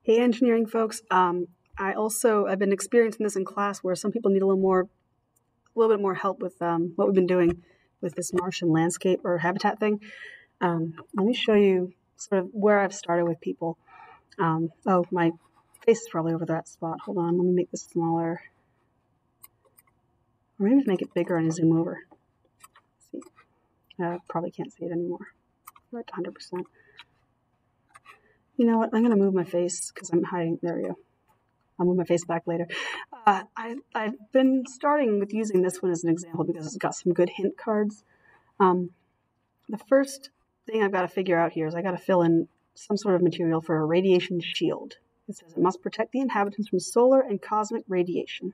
Hey, engineering folks. I've been experiencing this in class where some people need a little bit more help with what we've been doing with this Martian landscape or habitat thing. Let me show you sort of where I've started with people. Oh, my face is probably over that spot. Hold on, let me make this smaller. Or maybe make it bigger and zoom over. Let's see, probably can't see it anymore. We're at 100%. You know what? I'm going to move my face because I'm hiding. There we go. I'll move my face back later. I've been starting with using this one as an example because it's got some good hint cards. The first thing I've got to figure out here is I got to fill in some sort of material for a radiation shield. It says it must protect the inhabitants from solar and cosmic radiation.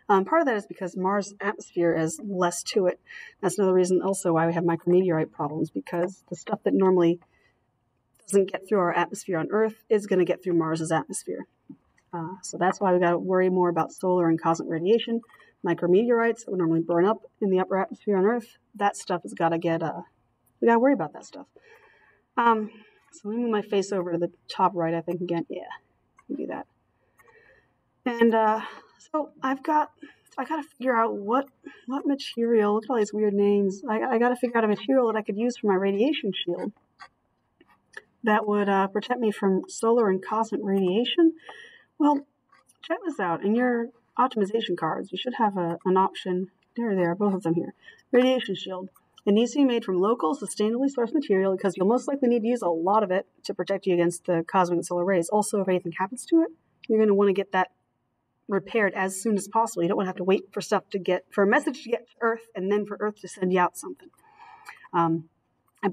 Part of that is because Mars' atmosphere has less to it. That's another reason also why we have micrometeorite problems, because the stuff that normally doesn't get through our atmosphere on Earth is going to get through Mars's atmosphere. So that's why we got to worry more about solar and cosmic radiation. Micrometeorites that would normally burn up in the upper atmosphere on Earth, that stuff has got to get, we got to worry about that stuff. So let me move my face over to the top right, I think, again. Yeah, do that. And so I got to figure out what material, look at all these weird names. I got to figure out a material that I could use for my radiation shield that would protect me from solar and cosmic radiation. Well, check this out. In your optimization cards, you should have an option. There they are, both of them here. Radiation shield. It needs to be made from local, sustainably sourced material because you'll most likely need to use a lot of it to protect you against the cosmic and solar rays. Also, if anything happens to it, you're going to want to get that repaired as soon as possible. You don't want to have to wait for a message to get to Earth and then for Earth to send you out something. I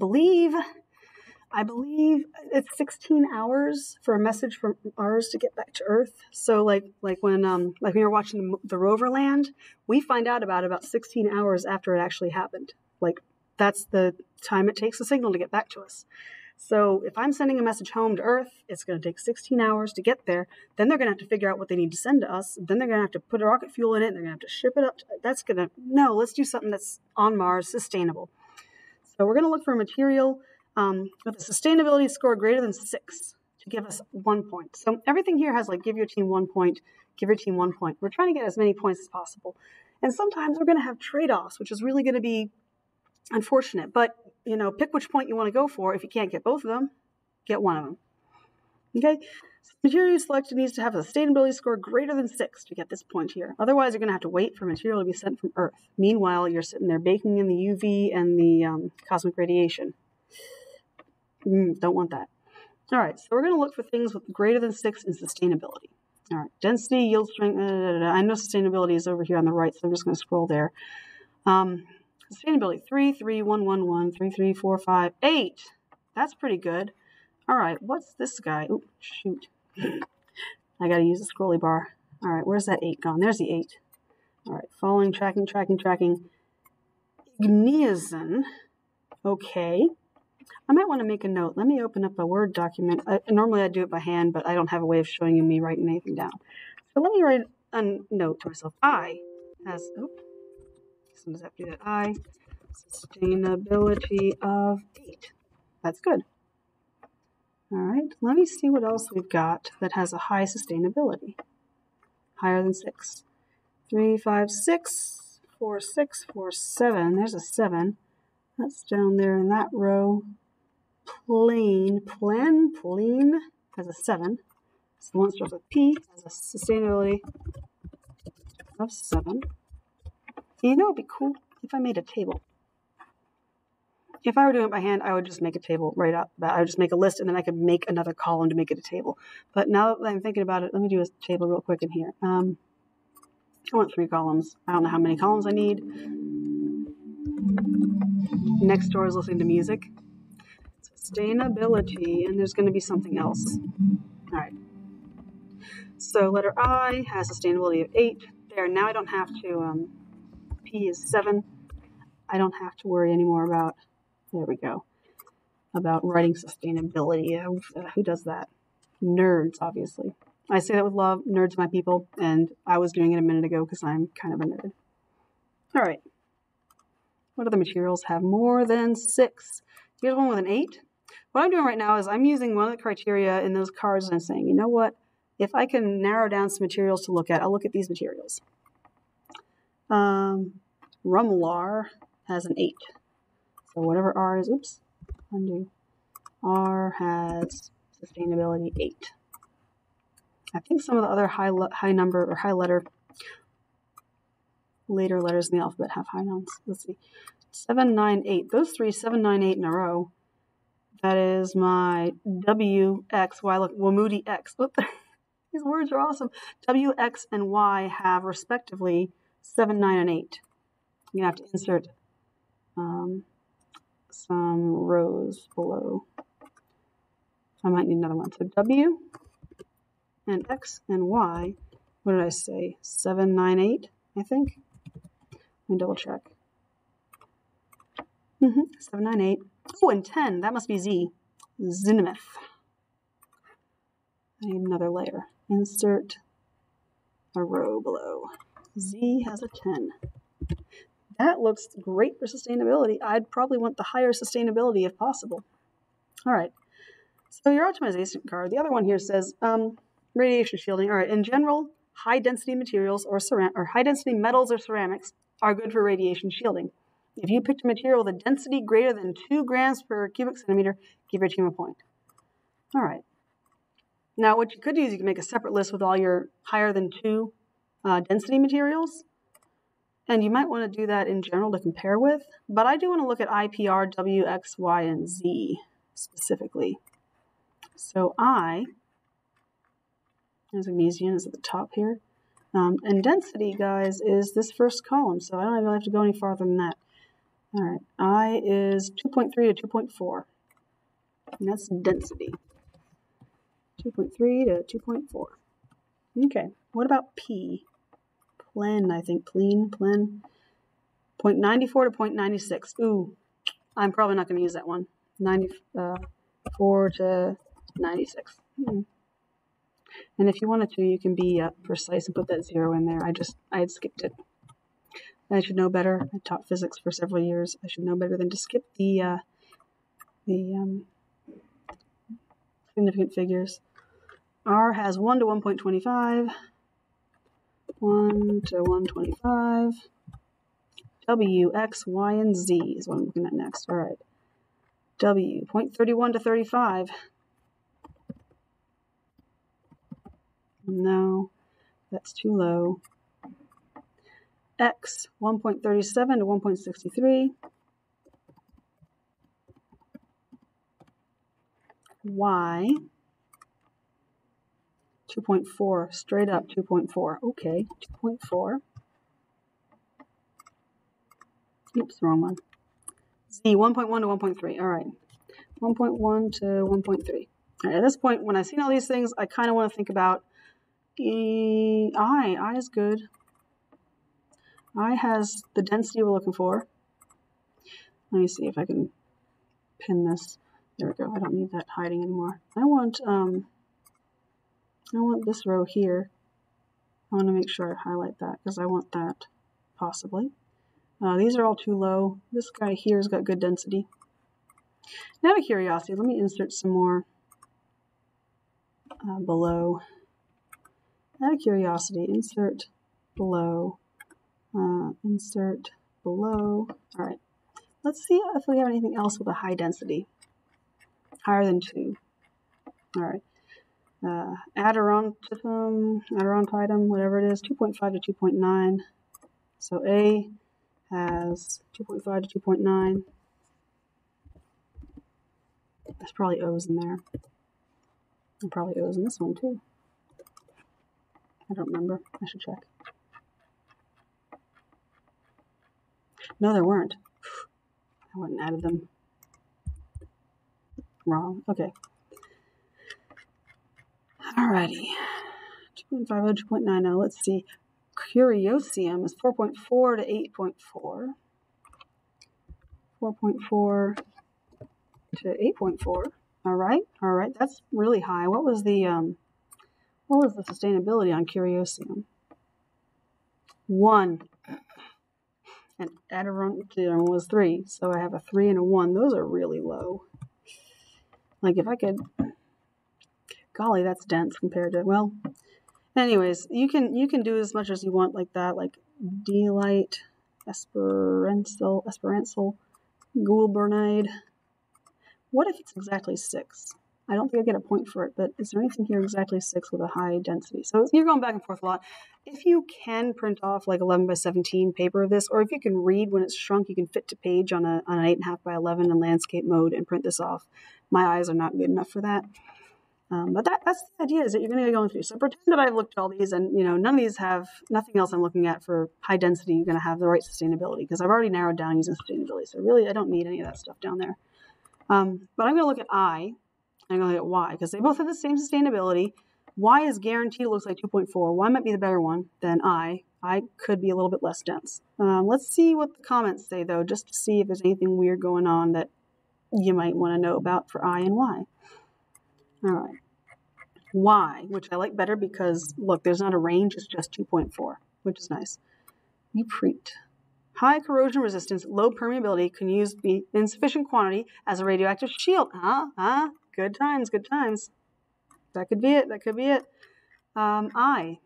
believe it's 16 hours for a message from Mars to get back to Earth. So like when you're watching the rover land, we find out about 16 hours after it actually happened. Like that's the time it takes the signal to get back to us. So if I'm sending a message home to Earth, it's going to take 16 hours to get there. Then they're going to have to figure out what they need to send to us. Then they're going to have to put rocket fuel in it. And they're going to have to ship it up. Let's do something that's on Mars, sustainable. So we're going to look for a material with a sustainability score greater than 6 to give us 1 point. So everything here has like give your team 1 point, give your team 1 point. We're trying to get as many points as possible. And sometimes we're going to have trade-offs, which is really going to be unfortunate. But, pick which point you want to go for. If you can't get both of them, get one of them. Okay? So the material you selected needs to have a sustainability score greater than 6 to get this point here. Otherwise, you're going to have to wait for material to be sent from Earth. Meanwhile, you're sitting there baking in the UV and the cosmic radiation. Don't want that. All right, so we're going to look for things with greater than 6 in sustainability. All right, density, yield strength, I know sustainability is over here on the right, so I'm just going to scroll there. Sustainability, 3, 3, 1, 1, 1, 3, 3, 4, 5, 8. That's pretty good. All right, what's this guy? Oh, shoot. I got to use the scrolly bar. All right, where's that 8 gone? There's the 8. All right, following, tracking. Igniazen. Okay. I might want to make a note. Let me open up a Word document. Normally I do it by hand, but I don't have a way of showing you me writing anything down. So let me write a note to myself. Sometimes I have to do that. Sustainability of 8. That's good. All right. Let me see what else we've got that has a high sustainability. Higher than 6. 3, 5, 6, 4, 6, 4, 7. There's a 7. That's down there in that row. Plain has a 7. So the one starts with P has a sustainability of 7. And it'd be cool if I made a table. If I were doing it by hand, I would just make a table right up. I would just make a list, and then I could make another column to make it a table. But now that I'm thinking about it, let me do a table real quick in here. I want 3 columns. I don't know how many columns I need. Next door is listening to music. Sustainability, and there's going to be something else. All right. So letter I has sustainability of 8. There. Now I don't have to. P is 7. I don't have to worry anymore about. There we go. About writing sustainability. Who does that? Nerds, obviously. I say that with love. Nerds are my people, and I was doing it a minute ago because I'm kind of a nerd. All right. What other materials have more than 6? Here's one with an 8. what I'm doing right now is I'm using one of the criteria in those cards and I'm saying, you know what? If I can narrow down some materials to look at, I'll look at these materials. Rumlar has an 8. So whatever R is, oops, undo. R has sustainability 8. I think some of the other high number or high letter later letters in the alphabet have high nouns. Let's see. 7, 9, 8. Those three, 7, 9, 8 in a row. That is my W, X, Y. Look, Wamudi X. These words are awesome. W, X, and Y have respectively 7, 9, and 8. You're going to have to insert some rows below. I might need another one. So W and X and Y. What did I say? 7, 9, 8, I think. Let me double check. 7, 9, 8. Oh, and 10. That must be Z. Zinimith. I need another layer. Insert a row below. Z has a 10. That looks great for sustainability. I'd probably want the higher sustainability if possible. All right. So your optimization card, the other one here says radiation shielding. All right. In general, high-density materials or high-density metals or ceramics are good for radiation shielding. If you picked a material with a density greater than 2 grams per cubic centimeter, give your team a point. All right. Now, what you could do is you can make a separate list with all your higher than 2 density materials. And you might want to do that in general to compare with. But I do want to look at IPR, W, X, Y, and Z specifically. So there's magnesium is at the top here. And density, guys, is this first column. So I don't really have to go any farther than that. All right, I is 2.3 to 2.4. And that's density. 2.3 to 2.4. Okay, what about P? Plen, I think. Plen. 0.94 to 0.96. Ooh, I'm probably not going to use that one. 94 to 96. And if you wanted to, you can be precise and put that 0 in there. I had skipped it. I should know better. I taught physics for several years. I should know better than to skip the significant figures. R has 1 to 1.25. 1 to 125. W, X, Y, and Z is what I'm looking at next. All right. W, 0.31 to 35. No, that's too low. X, 1.37 to 1.63. Y, 2.4, straight up 2.4. Okay, 2.4. Oops, wrong one. Z, 1.1 to 1.3. All right, 1.1 to 1.3. All right, at this point, when I've seen all these things, I kind of want to think about I is good. I has the density we're looking for. Let me see if I can pin this. There we go. I don't need that hiding anymore. I want this row here. I want to make sure I highlight that because I want that possibly. These are all too low. This guy here has got good density. Now, out of curiosity, let me insert some more below. Out of curiosity, insert below. Insert below. All right. Let's see if we have anything else with a high density. Higher than 2. All right. Adirondatum, whatever it is, 2.5 to 2.9. So A has 2.5 to 2.9. There's probably O's in there. And probably O's in this one too. I don't remember. I should check. No, there weren't. I went and added them. Wrong. Okay. Alrighty. 2.50 to 2.9. Now let's see. Curiosium is 4.4 to 8.4. 4.4 to 8.4. All right. That's really high. What was the sustainability on Curiosium? 1. And Adirondatum was 3. So I have a 3 and a 1. Those are really low. Like if I could, golly, that's dense compared to, well, anyways, you can do as much as you want like that, like D-light, Esperanzal, Gulbernide. What if it's exactly 6? I don't think I get a point for it, but is there anything here exactly 6 with a high density? So you're going back and forth a lot. If you can print off like 11 by 17 paper of this, or if you can read when it's shrunk, you can fit to page on an 8.5 by 11 in landscape mode and print this off. My eyes are not good enough for that. But that's the idea, is that you're going to be going through. So pretend that I've looked at all these, and none of these have, nothing else I'm looking at for high density. You're going to have the right sustainability, because I've already narrowed down using sustainability. So really, I don't need any of that stuff down there. But I'm going to look at I, and I'm going to look at Y, because they both have the same sustainability. Y is guaranteed, looks like 2.4. Y might be the better one than I. I could be a little bit less dense. Let's see what the comments say, though, just to see if there's anything weird going on that you might want to know about for I and Y. All right. Y, which I like better because, look, there's not a range. It's just 2.4, which is nice. Upreet. High corrosion resistance, low permeability, can be in sufficient quantity as a radioactive shield. Good times, good times. That could be it. That could be it. I,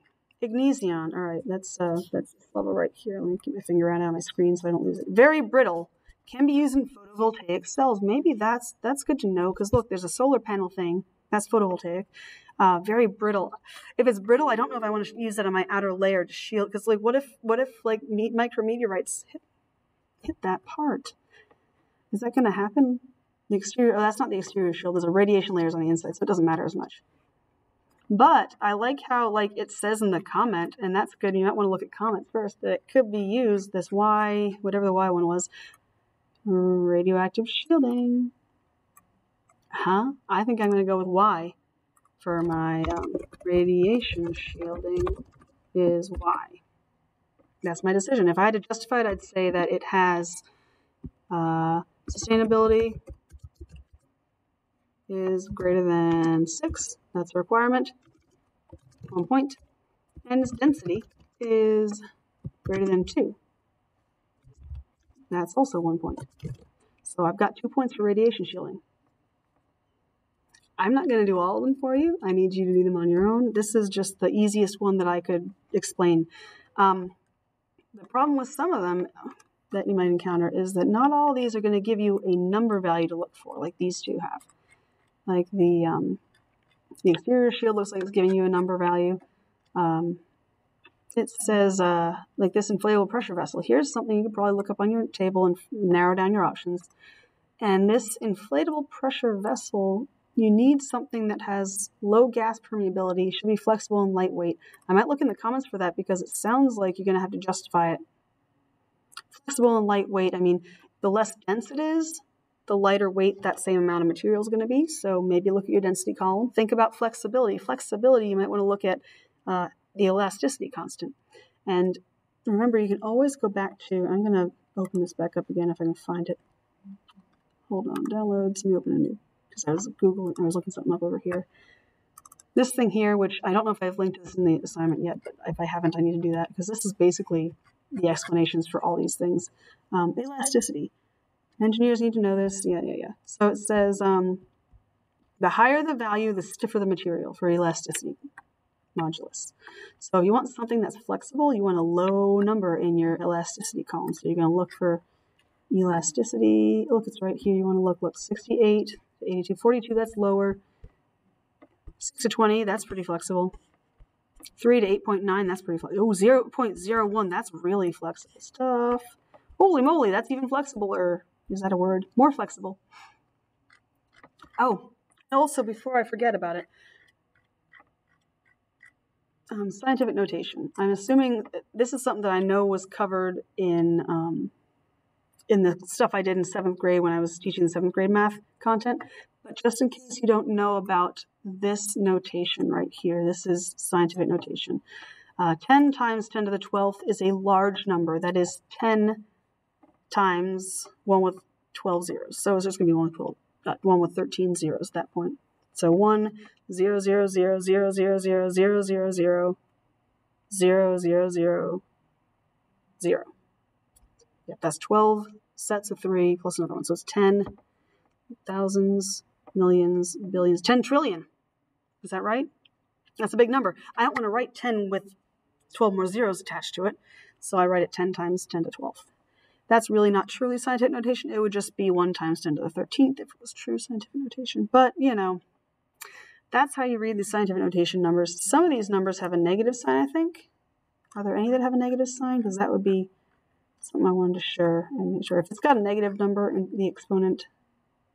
Ignesion. All right, that's this level right here. Let me keep my finger out on my screen so I don't lose it. Very brittle. Can be used in photovoltaic cells. Maybe that's good to know, because look, there's a solar panel thing. That's photovoltaic. Very brittle. If it's brittle, I don't know if I want to use that on my outer layer to shield. Because like, what if like micrometeorites hit that part? Is that going to happen? The exterior. Oh, that's not the exterior shield. There's a radiation layers on the inside, so it doesn't matter as much. But I like how like it says in the comment, and that's good. You might want to look at comments first. That it could be used. This Y, whatever the Y one was, radioactive shielding. I think I'm going to go with Y. For my radiation shielding is Y. That's my decision. If I had to justify it, I'd say that it has sustainability is greater than 6. That's a requirement. 1 point. And its density is greater than 2. That's also 1 point. So I've got 2 points for radiation shielding. I'm not going to do all of them for you. I need you to do them on your own. This is just the easiest one that I could explain. The problem with some of them that you might encounter is that not all of these are going to give you a number value to look for, like these two have. Like the exterior shield looks like it's giving you a number value. It says, like this inflatable pressure vessel. Here's something you could probably look up on your table and narrow down your options. And this inflatable pressure vessel, you need something that has low gas permeability, should be flexible and lightweight. I might look in the comments for that, because it sounds like you're going to have to justify it. Flexible and lightweight, I mean, the less dense it is, the lighter weight that same amount of material is going to be. So maybe look at your density column. Think about flexibility. Flexibility, you might want to look at the elasticity constant. And remember, you can always go back to, I'm going to open this back up again if I can find it. Hold on, downloads, let me open a new. Because I was looking something up over here. This thing here, which I don't know if I've linked this in the assignment yet, but if I haven't, I need to do that, because this is basically the explanations for all these things. Elasticity. Engineers need to know this. Yeah. So it says, the higher the value, the stiffer the material for elasticity modulus. So if you want something that's flexible, you want a low number in your elasticity column. So you're going to look for elasticity. Look, it's right here. You want to look 68 to 82. 42, that's lower. 6 to 20, that's pretty flexible. 3 to 8.9, that's pretty flexible. Oh, 0.01, that's really flexible stuff. Holy moly, that's even flexibler. Is that a word? More flexible. Oh, also, before I forget about it, scientific notation. I'm assuming this is something that I know was covered in the stuff I did in 7th grade when I was teaching the 7th grade math content. But just in case you don't know about this notation right here, this is scientific notation. 10 times 10 to the 12th is a large number. That is 10 times 1 with 12 zeros. So it's just going to be 1 with 13 zeros at that point. So 1, 0, 0, 0, 0, 0, 0, 0, 0, 0, 0, 0, 0, 0. Yep, that's 12 sets of 3 plus another one. So it's 10 thousands millions, billions, 10 trillion. Is that right? That's a big number. I don't want to write 10 with 12 more zeros attached to it, so I write it 10 times 10 to 12. That's really not truly scientific notation. It would just be 1 times 10 to the 13th if it was true scientific notation. But, that's how you read the scientific notation numbers. Some of these numbers have a negative sign, I think. Are there any that have a negative sign? Because that would be something I wanted to share and make sure. If it's got a negative number in the exponent,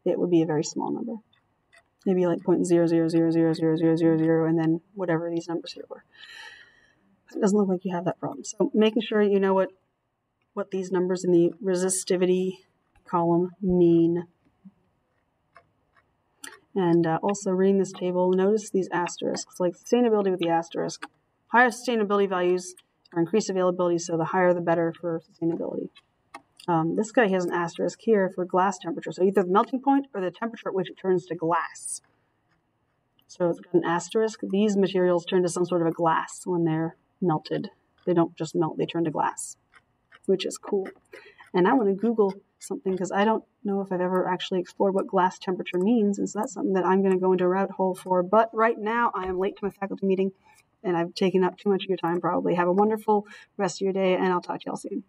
it would be a very small number. Maybe like 0.000000000, and then whatever these numbers here were. It doesn't look like you have that problem. So making sure you know what these numbers in the resistivity column mean. And also reading this table, notice these asterisks, like sustainability with the asterisk. Higher sustainability values are increased availability, so the higher the better for sustainability. This guy has an asterisk here for glass temperature, so either the melting point or the temperature at which it turns to glass. So it's got an asterisk. These materials turn to some sort of a glass when they're melted. They don't just melt, they turn to glass, which is cool. And I want to Google something because I don't know if I've ever actually explored what glass temperature means, and so that's something that I'm going to go into a rabbit hole for. But right now, I am late to my faculty meeting, and I've taken up too much of your time probably. Have a wonderful rest of your day, and I'll talk to y'all soon.